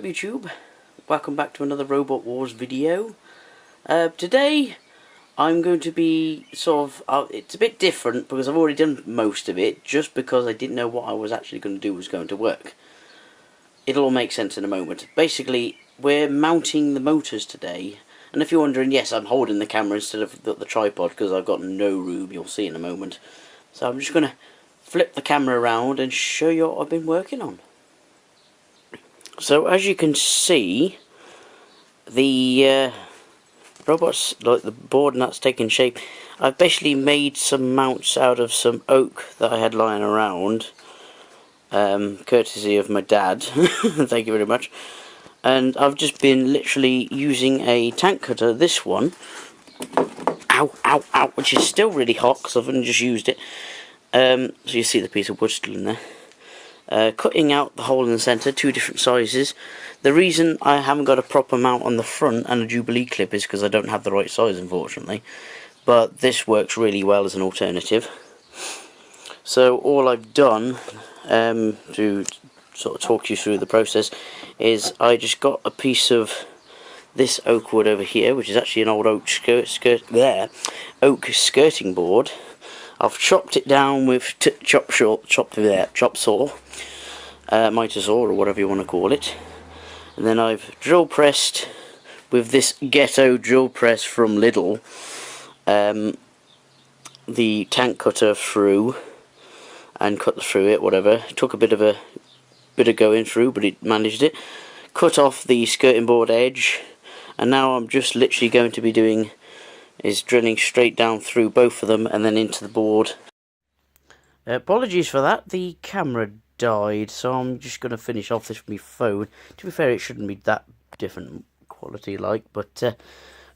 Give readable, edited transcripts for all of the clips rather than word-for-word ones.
up YouTube? Welcome back to another Robot Wars video. Today I'm going to be it's a bit different because I've already done most of it, just because I didn't know what I was actually going to do was going to work. It'll all make sense in a moment. Basically, we're mounting the motors today, and if you're wondering, yes, I'm holding the camera instead of the tripod because I've got no room, you'll see in a moment. So I'm just going to flip the camera around and show you what I've been working on. So as you can see, the robots, like the board and that's taking shape. I've basically made some mounts out of some oak that I had lying around, courtesy of my dad. Thank you very much. And I've just been literally using a tank cutter, this one, ow, ow, ow, which is still really hot because I've only just used it. So you see the piece of wood still in there. Cutting out the hole in the centre, two different sizes. The reason I haven't got a proper mount on the front and a Jubilee clip is because I don't have the right size, unfortunately. But this works really well as an alternative. So all I've done, to sort of talk you through the process, is I just got a piece of this oak wood over here, which is actually an old oak oak skirting board. I've chopped it down with chop saw, mitre saw, or whatever you want to call it, and then I've drill pressed with this ghetto drill press from Lidl the tank cutter through and cut through it. Whatever, it took a bit of going through, but it managed it. Cut off the skirting board edge, and now I'm just literally going to be doing is drilling straight down through both of them and then into the board. Apologies for that, the camera died, so I'm just going to finish off this with my phone. To be fair, it shouldn't be that different quality like, but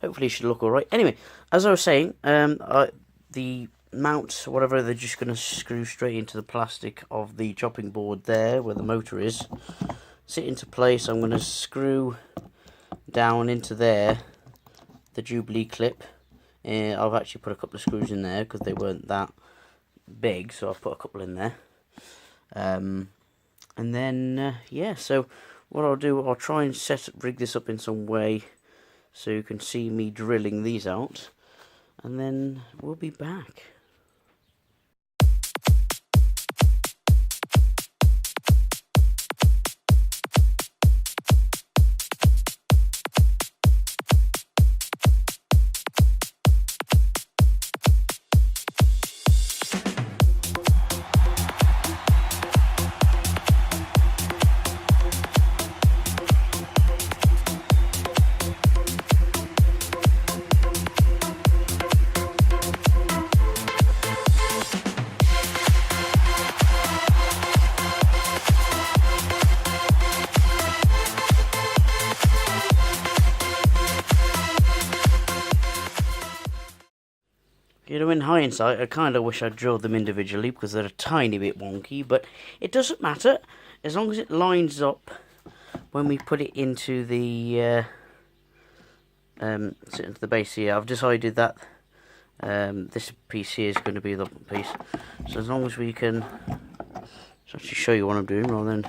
hopefully it should look alright. Anyway, as I was saying, the mounts, whatever, they're just going to screw straight into the plastic of the chopping board there, where the motor is. Sit into place. I'm going to screw down into there the Jubilee clip. I've actually put a couple of screws in there because they weren't that big, so I've put a couple in there. And then, yeah, so what I'll do, I'll try and rig this up in some way so you can see me drilling these out, and then we'll be back. You know, in hindsight, I kind of wish I'd drilled them individually because they're a tiny bit wonky, but it doesn't matter as long as it lines up when we put it into the base here. I've decided that this piece here is going to be the piece, so as long as we can actually show you what I'm doing rather than,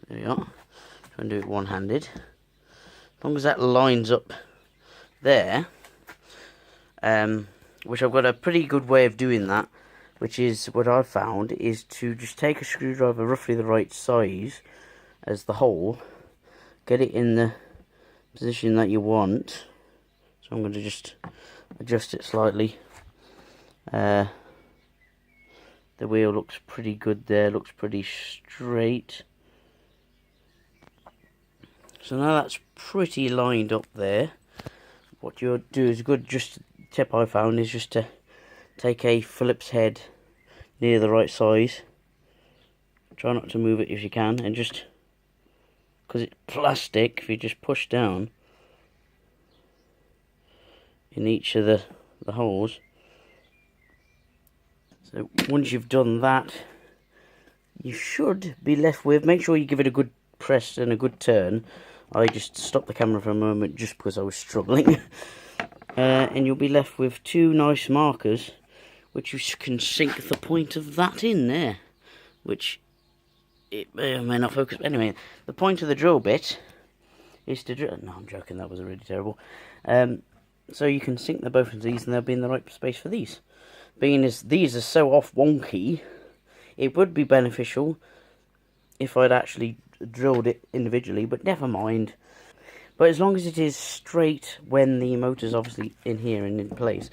there we are, try and do it one-handed. As long as that lines up there. Which I've got a pretty good way of doing that, which is what I've found is to just take a screwdriver roughly the right size as the hole, get it in the position that you want. So I'm going to just adjust it slightly. The wheel looks pretty good there, looks pretty straight. So now that's pretty lined up there. What you'll do is tip I found is just to take a Phillips head near the right size. Try not to move it if you can, and just because it's plastic, if you just push down in each of the holes. So once you've done that, you should be left with, make sure you give it a good press and a good turn. I just stopped the camera for a moment just because I was struggling. And you'll be left with two nice markers, which you can sink the point of that in there, which it may or may not focus. Anyway, the point of the drill bit is to drill. No, I'm joking. That was really terrible. So you can sync the both of these, and they'll be in the right space for these. Being as these are so off wonky, it would be beneficial if I'd actually drilled it individually, but never mind. But as long as it is straight when the motor's obviously in here and in place,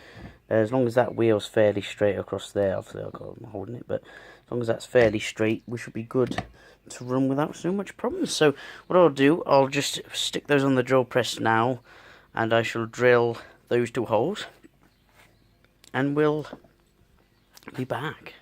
as long as that wheel's fairly straight across there, obviously I'm holding it, but as long as that's fairly straight, we should be good to run without so much problems. So what I'll do, I'll just stick those on the drill press now, and I shall drill those 2 holes, and we'll be back.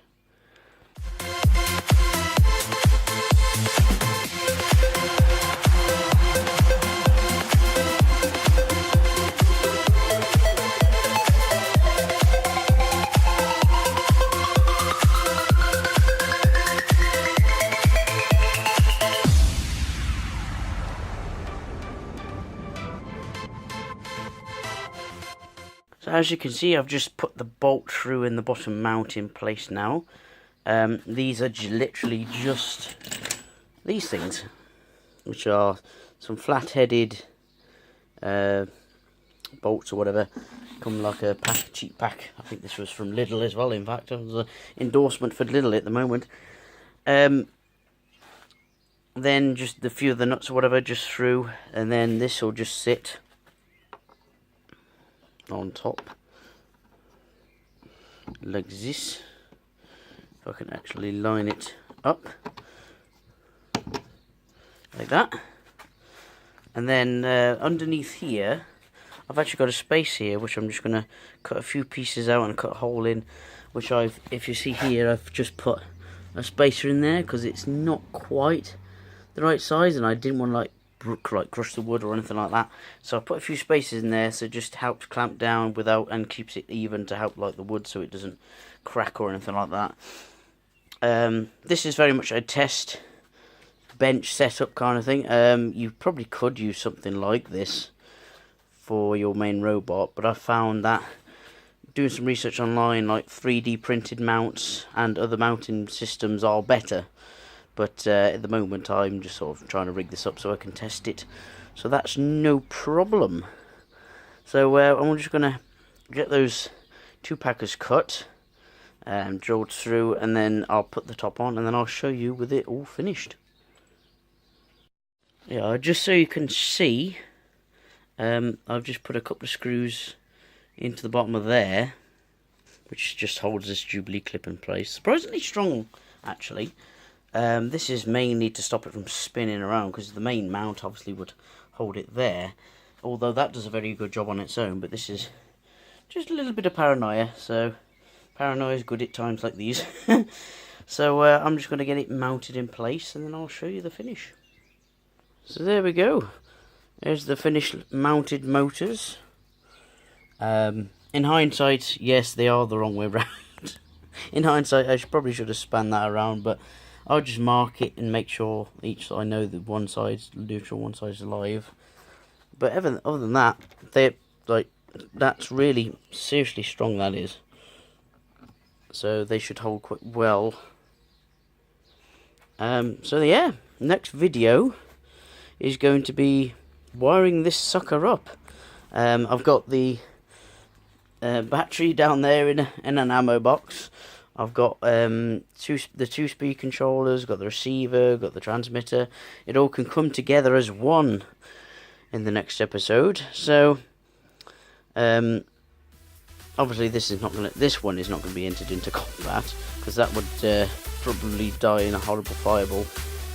So as you can see, I've just put the bolt through in the bottom mount in place now. These are literally just these things, which are some flat-headed bolts or whatever. Come like a pack, cheap pack. I think this was from Lidl as well, in fact. It was an endorsement for Lidl at the moment. Then just a few of the nuts or whatever just through, and then this will just sit on top like this. If I can actually line it up like that, and then underneath here I've actually got a space here which I'm just going to cut a few pieces out and cut a hole in, which if you see here, I've just put a spacer in there because it's not quite the right size, and I didn't want to like crush the wood or anything like that, so I put a few spaces in there, so it just helps clamp down without, and keeps it even to help like the wood so it doesn't crack or anything like that. This is very much a test bench setup kind of thing. You probably could use something like this for your main robot, but I found that doing some research online, like 3D printed mounts and other mounting systems are better. But at the moment, I'm just sort of trying to rig this up so I can test it. So that's no problem. So I'm just going to get those 2 packers cut, drilled through, and then I'll put the top on, and then I'll show you with it all finished. Yeah, just so you can see, I've just put a couple of screws into the bottom of there, which just holds this Jubilee clip in place. Surprisingly strong, actually. This is mainly to stop it from spinning around, because the main mount obviously would hold it there, although that does a very good job on its own, but this is just a little bit of paranoia, so paranoia is good at times like these. So I'm just going to get it mounted in place, and then I'll show you the finish. So there we go, there's the finished mounted motors. In hindsight, yes, they are the wrong way around. In hindsight, I probably should have spanned that around, but I'll just mark it and make sure I know that one side's neutral, one side's alive. But other than that, that's really seriously strong, that is. So they should hold quite well. So yeah, next video is going to be wiring this sucker up. I've got the battery down there in an ammo box. I've got the 2-speed controllers, got the receiver, got the transmitter. It all can come together as one in the next episode. So, obviously this one is not going to be entered into combat, because that would probably die in a horrible fireball.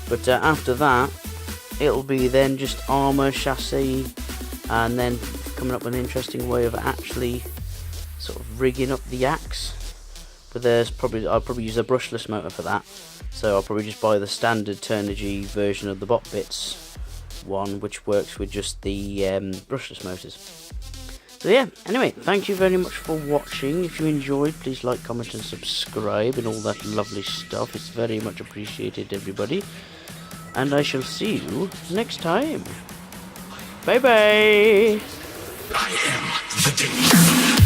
But after that, it'll be then just armor, chassis, and then coming up with an interesting way of actually sort of rigging up the axe. But I'll probably use a brushless motor for that, so I'll probably just buy the standard Turnigy version of the Bot Bits one, which works with just the brushless motors. So yeah, anyway, thank you very much for watching. If you enjoyed, please like, comment and subscribe and all that lovely stuff. It's very much appreciated, everybody. And I shall see you next time. Bye bye. I am the danger.